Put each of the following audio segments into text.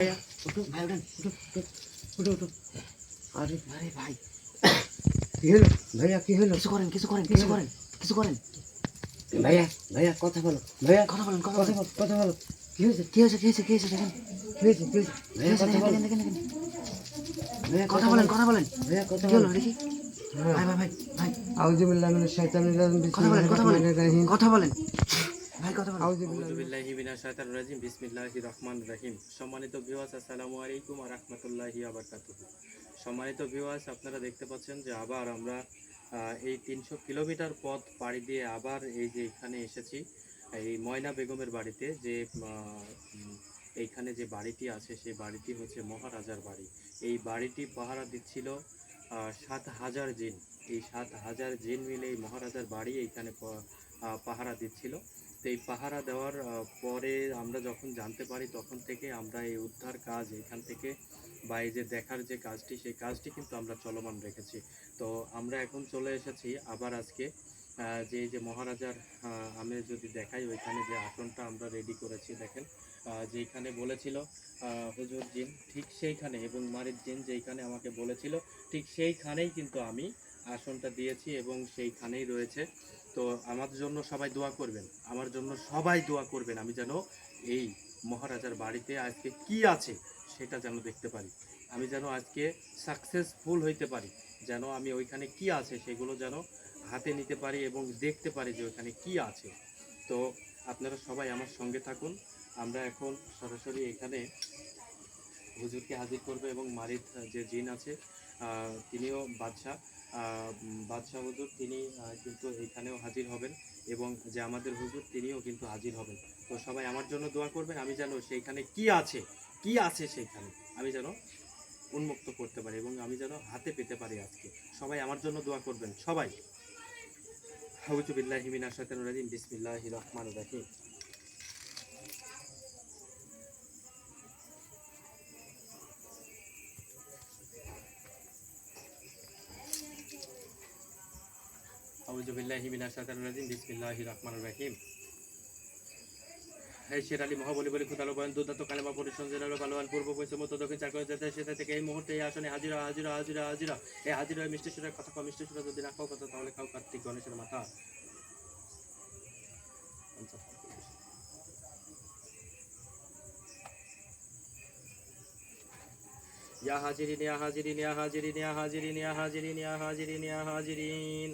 উঠো ভাই, উঠেন, উঠো, উঠো। আরে আরে ভাই, কি হলো ভাইয়া? কি হলো? কিছু করেন, কিছু করেন, কিছু করেন, কিছু করেন। ভাইয়া ভাইয়া কথা বলো, ভাইয়া কথা বলেন, কথা বলো, কথা বলো। কি হয়েছে? কি হয়েছে? কি হয়েছে? কি হয়েছে? দেখেন, কি হয়েছে? কি হয়েছে? ভাইয়া কথা বলেন, দেখেন, দেখেন, ভাইয়া কথা বলেন, কথা বলেন। ভাইয়া কথা বলো দেখি। ভাই ভাই ভাই ভাই, আউযু বিল্লাহি মিনাশ শাইতানির রাজিম, বিসমিল্লাহির রহমানির রহিম। কথা বলেন ভাই, কথা বলেন। আউযু বিল্লাহি মিনাশ শাইতানির রাজিম, বিসমিল্লাহির রহমানির রহিম। সম্মানিত ভিউয়ার্স, আসসালামু আলাইকুম ওয়া রাহমাতুল্লাহি ওয়া বারাকাতুহু। সম্মানিত ভিউয়ার্স, আপনারা দেখতে পাচ্ছেন যে আবার আমরা এই 300 কিলোমিটার পথ পাড়ি দিয়ে আবার এই যে এখানে এসেছি, এই ময়না বেগমের বাড়িতে। যে এইখানে যে বাড়িটি আছে সেই বাড়িটি হচ্ছে মহারাজার বাড়ি। এই বাড়িটি পাহারা দিচ্ছিল 7,000 জিন। এই 7,000 জিন মিলে এই মহারাজার বাড়ি এইখানে পাহারা দিচ্ছিল। তো এই পাহারা দেওয়ার পরে আমরা যখন জানতে পারি তখন থেকে আমরা এই উদ্ধার কাজ এখান থেকে বা এই যে দেখার যে কাজটি, সেই কাজটি কিন্তু আমরা চলমান রেখেছি। তো আমরা এখন চলে এসেছি আবার আজকে যে এই যে মহারাজার আমি যদি দেখাই, ওইখানে যে আসনটা আমরা রেডি করেছি দেখেন, যেইখানে বলেছিল হুজুর জিন, ঠিক সেইখানে, এবং মারিদ জিন যেইখানে আমাকে বলেছিল ঠিক সেইখানেই কিন্তু আমি আসনটা দিয়েছি এবং সেইখানেই রয়েছে। তো আমার জন্য সবাই দোয়া করবেন, আমার জন্য সবাই দোয়া করবেন, আমি যেন এই মহারাজার বাড়িতে আজকে কি আছে সেটা যেন দেখতে পারি, আমি যেন আজকে সাকসেসফুল হইতে পারি, যেন আমি ওইখানে কি আছে সেগুলো যেন হাতে নিতে পারি এবং দেখতে পারি যে ওইখানে কি আছে। তো আপনারা সবাই আমার সঙ্গে থাকুন। আমরা এখন সরাসরি এখানে হুজুরকে হাজির করবে এবং মারিদ যে জিন আছে তিনিও বাদশাহ হুজুর, তিনি কিন্তু এইখানেও হাজির হবেন, এবং যে আমাদের হুজুর তিনিও কিন্তু হাজির হবেন। তো সবাই আমার জন্য দোয়া করবেন, আমি যেন সেইখানে কি আছে, কি আছে সেইখানে আমি যেন উন্মুক্ত করতে পারি এবং আমি যেন হাতে পেতে পারি আজকে। সবাই আমার জন্য দোয়া করবেন সবাই। আউযু বিল্লাহি মিনাশ শাইতানির রাজিম, বিসমিল্লাহির রহমানির রহিম। আউযু বিল্লাহি মিনাশ শাইতানির রাজিম, বিসমিল্লাহির রহমানির রহিম। হে শের আলী মহাবলী বলি খুদালো বয়ান দুর্দান্ত কালেমা পরিশ্রম জেনারেল পালোয়ান পূর্ব পশ্চিম মধ্য দক্ষিণ চাকরি যেতে সেটা থেকে এই মুহূর্তে এই আসনে হাজিরা হাজিরা হাজিরা হাজিরা। এই হাজিরা মিষ্টি সুরের কথা কম, মিষ্টি সুরে যদি না খাও কথা তাহলে খাও কার্তিক গণেশের মাথা। ইয়া হাজিরিন ইয়া হাজিরিন ইয়া হাজিরিন ইয়া হাজিরিন ইয়া হাজিরিন ইয়া হাজিরিন ইয়া হাজিরিন।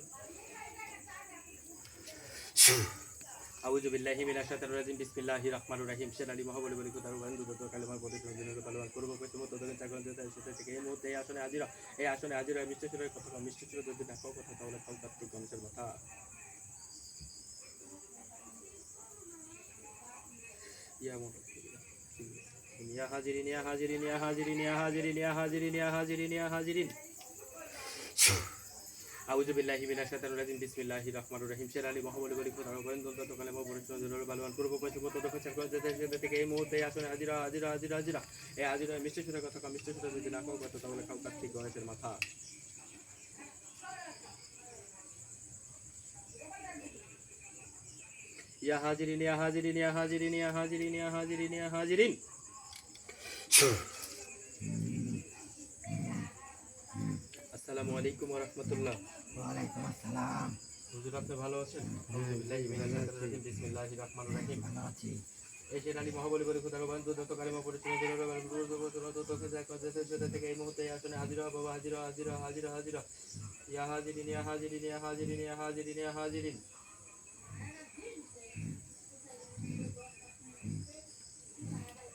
আউযু বিল্লাহি মিনাশ শাইতানির রাজিম, বিসমিল্লাহির রহমানির রহিম। শের আলী মহাবলী বলি খুদালো বয়ান দুর্দান্ত কালেমা পরিশ্রম জেনারেল পালোয়ান পূর্ব পশ্চিম মধ্য দক্ষিণ চাকরি যেতে সেটা থেকে এই মুহূর্তে এই আসনে হাজিরা। এই আসনে হাজিরা মিষ্টি সুরের কথা কম, মিষ্টি সুরে যদি না খাও কথা তাহলে খাও কার্তিক গণেশের মাথা। ইয়া হাজিরিন ইয়া হাজিরিন ইয়া হাজিরিন ইয়া হাজিরিন ইয়া হাজিরিন ইয়া হাজিরিন ইয়া হাজিরিন। আউযু বিল্লাহি মিনাশ শাইতানির রাজিম, বিসমিল্লাহির রহমানির রহিম। শের আলী মহাবলী বলি খুদালো বয়ান দুর্দান্ত কালেমা পরিশ্রম জেনারেল পালোয়ান পূর্ব পশ্চিম মধ্য দক্ষিণ চাকরি যেতে সেটা থেকে এই মুহূর্তে এই আসনে হাজিরা হাজিরা হাজিরা হাজিরা। এই হাজিরা মিষ্টি সুরের কথা কম, মিষ্টি সুরে যদি না খাও কথা তাহলে খাও কার্তিক গণেশের মাথা। ইয়া হাজিরিন ইয়া হাজিরিন ইয়া হাজিরিন ইয়া হাজিরিন ইয়া হাজিরিন ইয়া হাজিরিন। আসসালামু আলাইকুম ওয়া রাহমাতুল্লাহ। ওয়া আলাইকুম আসসালাম। হুজুর আপনি ভালো আছেন? আলহামদুলিল্লাহ, বিসমিল্লাহির রহমানির রহিম। ভালো আছি। এই শের আলী মহাবলী বলি খুদালো বয়ান দুর্দান্ত কালেমা পরিশ্রম জেনারেল থেকে এই মুহূর্তে এই আসনে হাজিরা বাবা, হাজিরা হাজিরা হাজিরা হাজিরা। ইয়া হাজিরিন ইয়া হাজিরিন ইয়া হাজিরিন ইয়া হাজিরিন ইয়া হাজিরিন।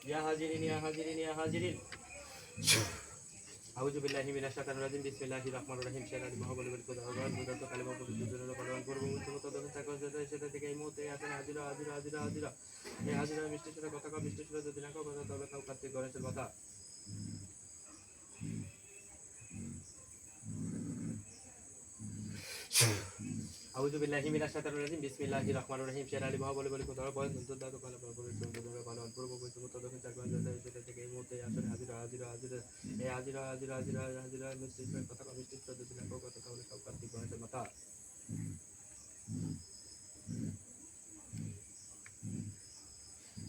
ইয়া হাজিরিন ইয়া হাজিরিন ইয়া হাজিরিন। আউযু বিল্লাহি মিনাশ শাইতানির রাজিম, বিসমিল্লাহির রহমানির রহিম। শের আলী মহাবলী বলি খুদালো বয়ান দুর্দান্ত কালেমা পরিশ্রম জেনারেল পালোয়ান পূর্ব পশ্চিম মধ্য দক্ষিণ চাকরি যেতে সেটা থেকে এই মুহূর্তে এই আসনে হাজিরা হাজিরা হাজিরা হাজিরা। এই হাজিরা মিষ্টি সুরে কথা কও, মিষ্টি সুরে যদি না খাও কথা তাহলে খাও কার্তিক গণেশের মাথা। আউযু বিল্লাহি মিনাশ শাইতানির রাজিম, বিসমিল্লাহির রহমানির রহিম। শের আলী মহাবলী বলি খুদালো বয়ান দুর্দান্ত কালেমা পরিশ্রম জেনারেল পালোয়ান পূর্ব পশ্চিম মধ্য দক্ষিণ চাকরি যেতে সেটা থেকে এই মুহূর্তে এই আসনে হাজিরা হাজিরা হাজিরা। এই হাজিরা হাজিরা হাজিরা হাজিরা মিষ্টি সুরে কথা কও, মিষ্টি সুরে যদি না খাও কথা তাহলে খাও কার্তিক গণেশের মাথা।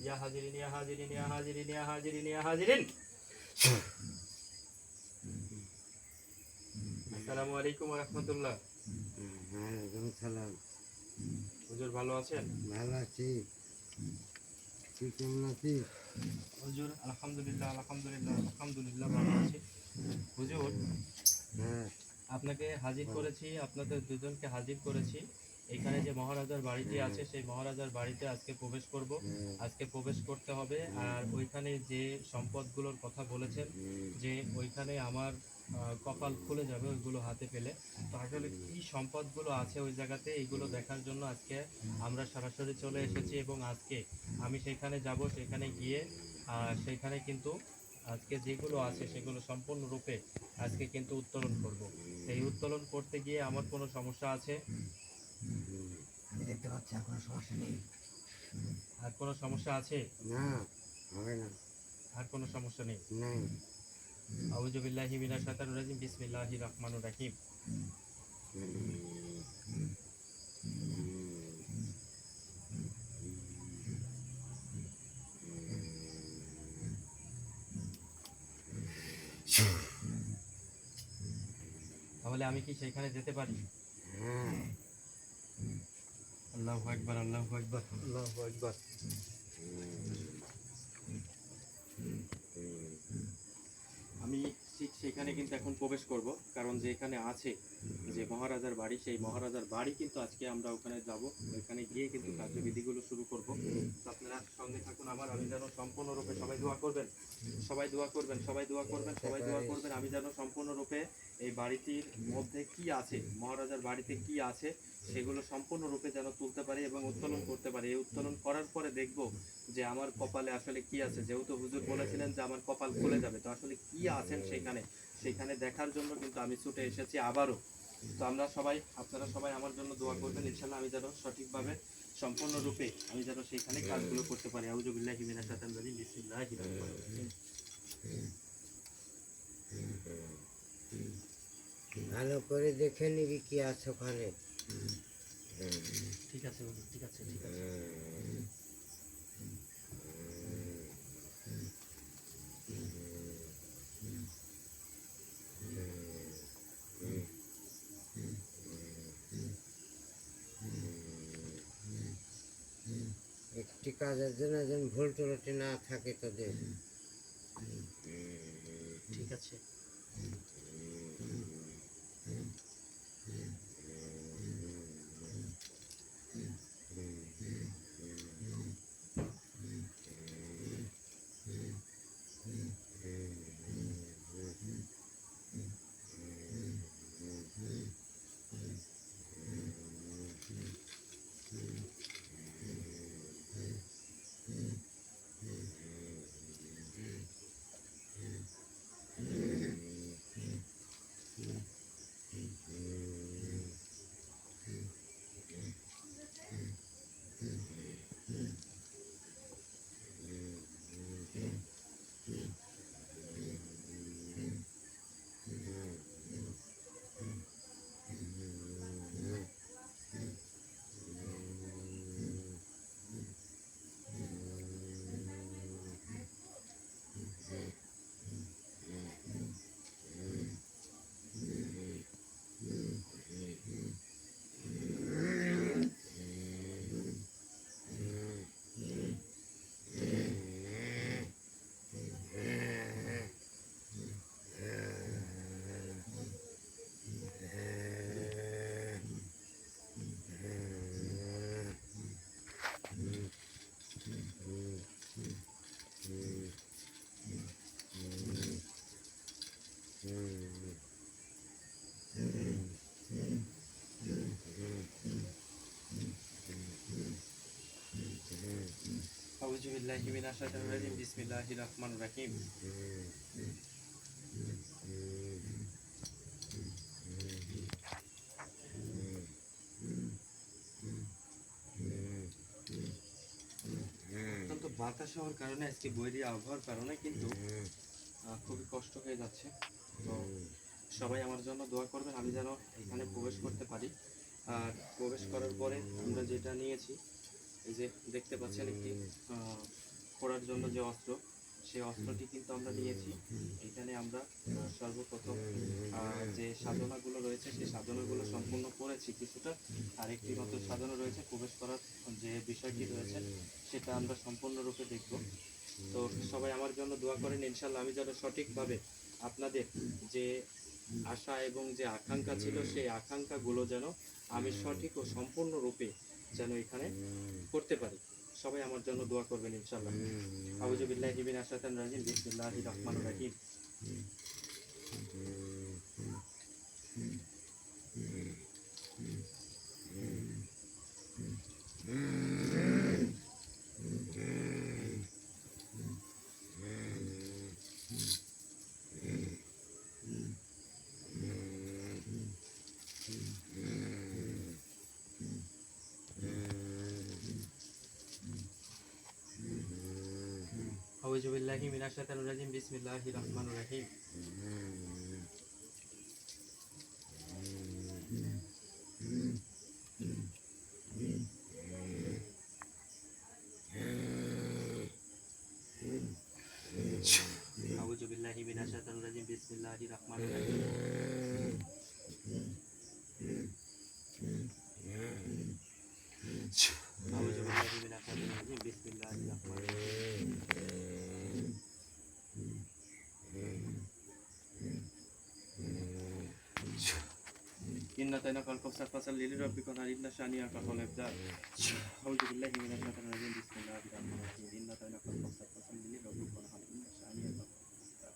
ইয়া হাজিরিন ইয়া হাজিরিন ইয়া হাজিরিন ইয়া হাজিরিন ইয়া হাজিরিন। আসসালামু আলাইকুম ওয়া রাহমাতুল্লাহ। ওয়ালাইকুম সালাম। হুজুর ভালো আছেন? ভালো আছি, তুই কেমন আছিস? হুজুর আলহামদুলিল্লাহ আলহামদুলিল্লাহ আলহামদুলিল্লাহ ভালো আছি। হুজুর হ্যাঁ আপনাকে হাজির করেছি, আপনাদের দুজনকে হাজির করেছি। এখানে যে মহারাজার বাড়িটি আছে সেই মহারাজার বাড়িতে আজকে প্রবেশ করব। আজকে প্রবেশ করতে হবে। আর ওইখানে যে সম্পদগুলোর কথা বলেছেন যে ওইখানে আমার কপাল খুলে যাবে ওইগুলো হাতে পেলে, তো আসলে কি সম্পদগুলো আছে ওই জায়গাতে এইগুলো দেখার জন্য আজকে আমরা সরাসরি চলে এসেছি এবং আজকে আমি সেখানে যাব। সেখানে গিয়ে সেখানে কিন্তু আজকে যেগুলো আছে সেগুলো সম্পূর্ণরূপে আজকে কিন্তু উত্তোলন করব। এই উত্তোলন করতে গিয়ে আমার কোনো সমস্যা আছে? দেখতে পাচ্ছি আর কোনো সমস্যা নেই। আর কোনো সমস্যা আছে? না, হবে না, আর কোনো সমস্যা নেই। নাই। আউযু বিল্লাহি মিনাশ শাইতানির রাজিম, বিসমিল্লাহির রহমানির রহিম। তাহলে আমি কি সেখানে যেতে পারি? হ্যাঁ, আল্লাহু আকবার আল্লাহু আকবার আল্লাহু আকবার। আমি ঠিক সেখানে কিন্তু এখন প্রবেশ করব, কারণ যে এখানে আছে যে মহারাজার বাড়ি, সেই মহারাজার বাড়ি কিন্তু আজকে আমরা ওখানে যাব। ওখানে গিয়ে কিন্তু কার্যবিধিগুলো শুরু করব। তো আপনারা সঙ্গে থাকুন আমার, আমি যেন সম্পূর্ণরূপে, সবাই দোয়া করবেন, সবাই দোয়া করবেন, সবাই দোয়া করবেন, সবাই দোয়া করবেন, আমি যেন সম্পূর্ণরূপে এই বাড়িটির মধ্যে কি আছে, মহারাজার বাড়িতে কি আছে সেগুলো সম্পূর্ণরূপে যেন তুলতে পারি এবং উত্তোলন করতে পারি। এই উত্তোলন করার পরে দেখব যে আমার কপালে আসলে কি আছে। যেহেতু হুজুর বলেছিলেন যে আমার কপাল খুলে যাবে, তো আসলে কি আছেন সেখানে, সেখানে দেখার জন্য কিন্তু আমি ছুটে এসেছি আবারও। তো আমরা সবাই, আপনারা সবাই আমার জন্য দোয়া করবেন, ইনশাআল্লাহ আমি যেন সঠিকভাবে সম্পূর্ণরূপে আমি যেন সেইখানে কাজগুলো করতে পারি। আউযু বিল্লাহি মিনাশ শাইতানির রাজিম, বিসমিল্লাহির রহমানির রহিম। ভালো করে দেখে নিবি কি আছে ওখানে। ঠিক আছে হুজুর, ঠিক আছে, ঠিক আছে। একটি কাজের জন্য যেন ভুল ত্রুটি না থাকে তোদের। ঠিক আছে। আউযু বিল্লাহি মিনাশ শাইতানির রাজিম, বিসমিল্লাহির রহমানির রহিম। অত্যন্ত বাতাস হওয়ার কারণে, আজকে বৈরী আবহাওয়ার কারণে কিন্তু খুবই কষ্ট হয়ে যাচ্ছে। তো সবাই আমার জন্য দোয়া করবেন, আমি যেন এখানে প্রবেশ করতে পারি। আর প্রবেশ করার পরে আমরা যেটা নিয়েছি, এই যে দেখতে পাচ্ছেন একটি করার জন্য যে অস্ত্র, সেই অস্ত্রটি কিন্তু আমরা নিয়েছি। এখানে আমরা সর্বপ্রথম যে সাধনাগুলো রয়েছে সেই সাধনাগুলো সম্পূর্ণ করেছি কিছুটা, আর একটি মাত্র সাধনা রয়েছে, প্রবেশ করার যে বিষয়টি রয়েছে সেটা আমরা সম্পূর্ণরূপে দেখব। তো সবাই আমার জন্য দোয়া করেন, ইনশাল্লাহ আমি যেন সঠিকভাবে আপনাদের যে আশা এবং যে আকাঙ্ক্ষা ছিল সেই আকাঙ্ক্ষাগুলো যেন আমি সঠিক ও সম্পূর্ণরূপে যেন এখানে করতে পারি। সবাই আমার জন্য দোয়া করবেন ইনশাআল্লাহ। আউযু বিল্লাহি মিনাশ শাইতানির রাজিম, বিসমিল্লাহির রহমানির রহিম। আউযু বিল্লাহি মিনাশ শাইতানির রাজিম, বিসমিল্লাহির রহমানির রহিম। আউযু বিল্লাহি মিনাশ শাইতানির রাজিম, বিসমিল্লাহির রহমানির রহিম। আউযু বিল্লাহি মিনাশ শাইতানির রাজিম, বিসমিল্লাহির রহমানির রহিম। إن أعطيناك الكوثر فصل لربك وانحر إن شانئك هو الأبتر. أعوذ بالله من الشيطان الرجيم بسم الله الرحمن الرحيم إن أعطيناك الكوثر فصل لربك وانحر إن شانئك هو الأبتر.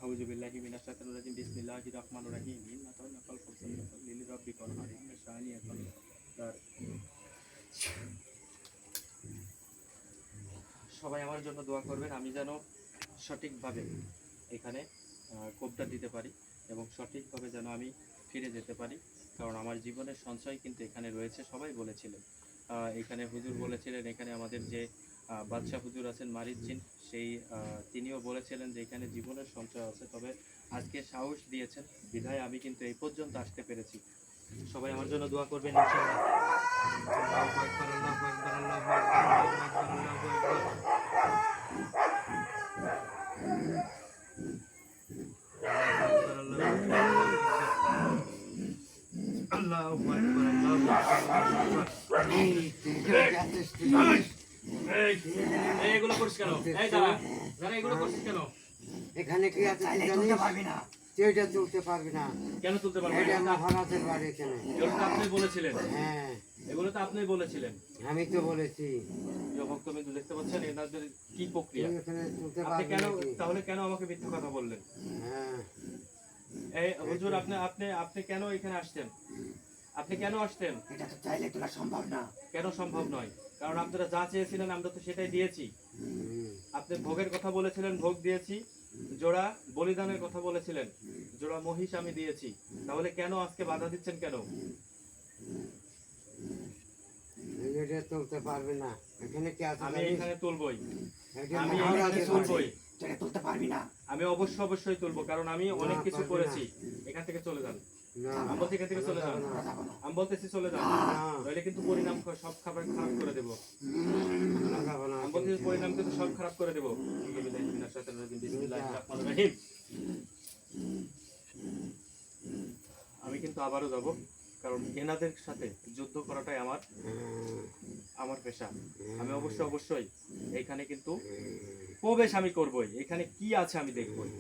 أعوذ بالله من الشيطان الرجيم بسم الله الرحمن الرحيم إن أعطيناك الكوثر فصل لربك وانحر إن شانئك هو الأبتر. সবাই আমার জন্য দোয়া করবেন, আমি যেন সঠিকভাবে এখানে কোপটা দিতে পারি এবং সঠিকভাবে যেন আমি ফিরে যেতে পারি, কারণ আমার জীবনের সঞ্চয় কিন্তু এখানে রয়েছে। সবাই বলেছিলেন, এখানে হুজুর বলেছিলেন, এখানে আমাদের যে বাদশাহ হুজুর আছেন মারিজ্জিন, সেই তিনিও বলেছিলেন যে এখানে জীবনের সঞ্চয় আছে। তবে আজকে সাহস দিয়েছেন বিধায় আমি কিন্তু এই পর্যন্ত আসতে পেরেছি। সবাই আমার জন্য দোয়া করবেন ইনশাআল্লাহ। আল্লাহু আকবার, আল্লাহু আকবার, আল্লাহু আকবার, আল্লাহু আকবার, আল্লাহু আকবার। এগুলো করছিস কেন? এই দাঁড়া দাঁড়া, এগুলো করছিস কেন? এখানে কি আছে তুই জানিস? পারবি না। তুই এটা তুলতে পারবি না। কেন তুলতে পারবি এটা না? মহারাজের বাড়ি এখানে। এগুলো তো আপনি বলেছিলেন। হ্যাঁ, এগুলো তো আপনি বলেছিলেন। আমি তো বলেছি। প্রিয় ভক্তবৃন্দ, দেখতে পাচ্ছেন এনাদের কি প্রক্রিয়া। তুই এখানে তুলতে আপনি পারবি কেন নাকি? তাহলে কেন আমাকে মিথ্যা কথা বললেন? হ্যাঁ, এই হুজুর, আপনি আপনি আপনি কেন এখানে আসছেন? আপনি কেন আসতেন? এটা তো চাইলে তোলা সম্ভব না। কেন সম্ভব নয়? কারণ আপনারা যা চেয়েছিলেন আমরা তো সেটাই দিয়েছি। হুম, আপনি ভোগের কথা বলেছিলেন, ভোগ দিয়েছি। জোড়া বলিদানের কথা বলেছিলেন, জোড়া মহিষ আমি দিয়েছি। তাহলে কেন আজকে বাধা দিচ্ছেন কেন? এটা তুলতে পারবি না। এখানে কি আছে আমি জানিস? এখানে তুলবই, এটা আমি মহারাজের এখানে বাড়ি। তুলবই, তোরা তুলতে পারবি না। আমি অবশ্যই তুলবো, কারণ আমি অনেক কিছু পারবি করেছি। এখান থেকে চলে যান, না, আমি বলছি এখান থেকে চলে যান, না, যাবো না। আমি বলতেছি চলে যান, না, নইলে কিন্তু পরিণাম সব খাবার খারাপ করে দেবো। না, যাবো না। আমি বলতেছি পরিণাম কিন্তু সব খারাপ করে দেবো। বিসমিল্লাহির রহমানির রহিম। আমি কিন্তু আবারও যাব, কারণ এনাদের সাথে যুদ্ধ করাটাই আমার পেশা। আমি অবশ্যই এখানে কিন্তু প্রবেশ আমি করবই। এখানে কি আছে আমি দেখবই।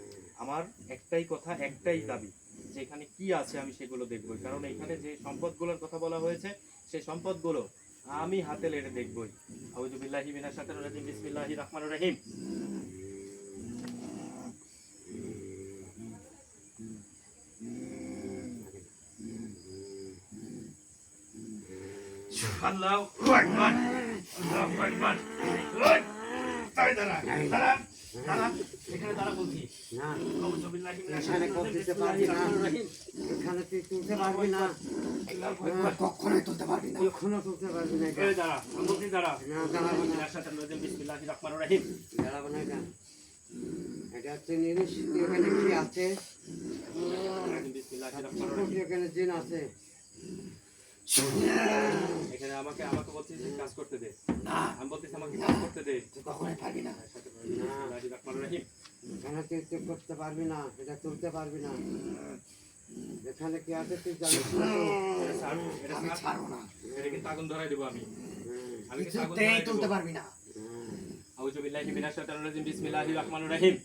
আমার একটাই কথা, একটাই দাবি, যে এখানে কি আছে আমি সেগুলো দেখবই। কারণ এখানে যে সম্পদগুলোর কথা বলা হয়েছে সেই সম্পদগুলো আমি হাতে লেড়ে দেখবই। আউযু বিল্লাহি মিনাশ শাইতানির রাজিম, বিসমিল্লাহির রহমানির রহিম। আল্লাহু আকবার, আল্লাহু আকবার। দাঁড়া দাঁড়া দাঁড়া, এখানে দাঁড়া বলছি। না, আউযু বিল্লাহি মিনাশ এখানে শাইতানির কোপ রাজিম, দিতে পারবি বিসমিল্লাহির না। রহমানির রহিম। এখানে তুই তুলতে পারবি না। আল্লাহু আকবার। কখনোই তুলতে পারবি না। এখনো তুলতে পারবি না এটা। এই দাঁড়া, আমি বলছি দাঁড়া। না, দাঁড়াবো না। মিনাশ শাইতানির রাজিম, বিসমিল্লাহির রহমানির রহিম। দাঁড়াবো না এটা। এটা হচ্ছে জিনিস, এখানে কি আছে? বিসমিল্লাহির রহমানির রহিম। এখানে জিন আছে। এখানে আমাকে আমাকে বলছিস যে কাজ করতে দে। না আমি বলতেছি আমাকে কাজ করতে দে। তুই কখনোই পারবি না বিসমিল্লাহির রহমানির রহিম। এখানে তুই করতে পারবি না, এটা তুলতে পারবি না। এখানে কি আছে তুই জানিস না তো? এটা ছাড়, এটা আমি ছাড়। ছাড়বো না এটা কিন্তু আগুন ধরাই দেবো আমি। আমি কিন্তু আগুন কিছুতেই ধরাই দেবো। তুলতে পারবি না আউযু বিল্লাহি মিনাশ শাইতানির রাজিম। বিসমিল্লাহির রহমানির রহিম।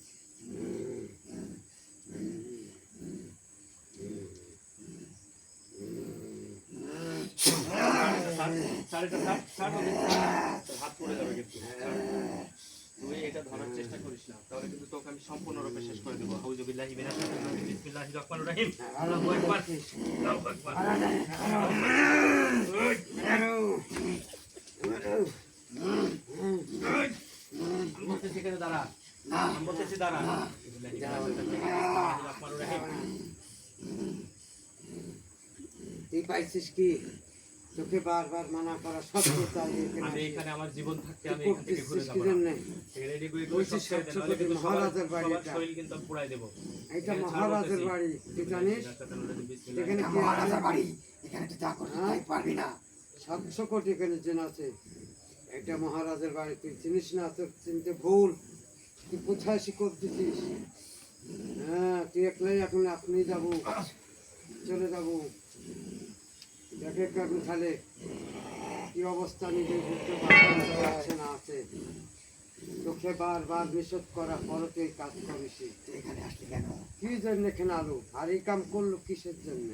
ছাড়, এটা ছাড়, ছাড় বলছি, ছাড়। তোর হাত পড়ে যাবে কিন্তু। ছাড়। তুই এটা ধরার চেষ্টা করিস না, তাহলে কিন্তু তোকে আমি সম্পূর্ণরূপে শেষ করে দেবো। আউযু বিল্লাহি মিনাশ শাইতানির রাজিম। বিসমিল্লাহির রহমানির রহিম। আল্লাহু আকবার। আল্লাহু আকবার। আমি বলতেছি এখানে দাঁড়া। না আমি বলতেছি দাঁড়া। বিসমিল্লাহির রহমানির রহিম। তুই পাইছিস কি? তোকে বারবার মানা করা সত্ত্বেও তাই আমি এখানে আমার জীবন থাকতে আমি তুই এখান থেকে ঘুরে করতেছিস যাব কি না। জন্যে? রেডি করে বলছিস সব ছেড়ে দে, 700 নাহলে কিন্তু কোটি মহারাজের বাড়ি সবার এটা। শরীর কিন্তু আমি পুড়াই দেবো। এটা এখানে ছাড় মহারাজের বলতেছি। বাড়ি, তুই জানিস? এখানে এটা কি মহারাজার আছে? বাড়ি এখানে তুই যা করছিস তাই পারবি না 700 কোটি এখানে জন আছে। এটা মহারাজের বাড়ি, তুই চিনিস না, তোর চিনতে ভুল। তুই কোথায় শিকড় দিছিস? হ্যাঁ, তুই একলাই এখন আপনি যাবো, চলে যাবো। দেখে এখন তাহলে কি অবস্থা নিজে বুঝতে পারছে না আছে। তোকে বারবার নিষেধ করা পরও তুই কাজ করিস। তুই এখানে আসলি কেন কি জন্য এখানে আলো? আর এই কাম করলো কিসের জন্য?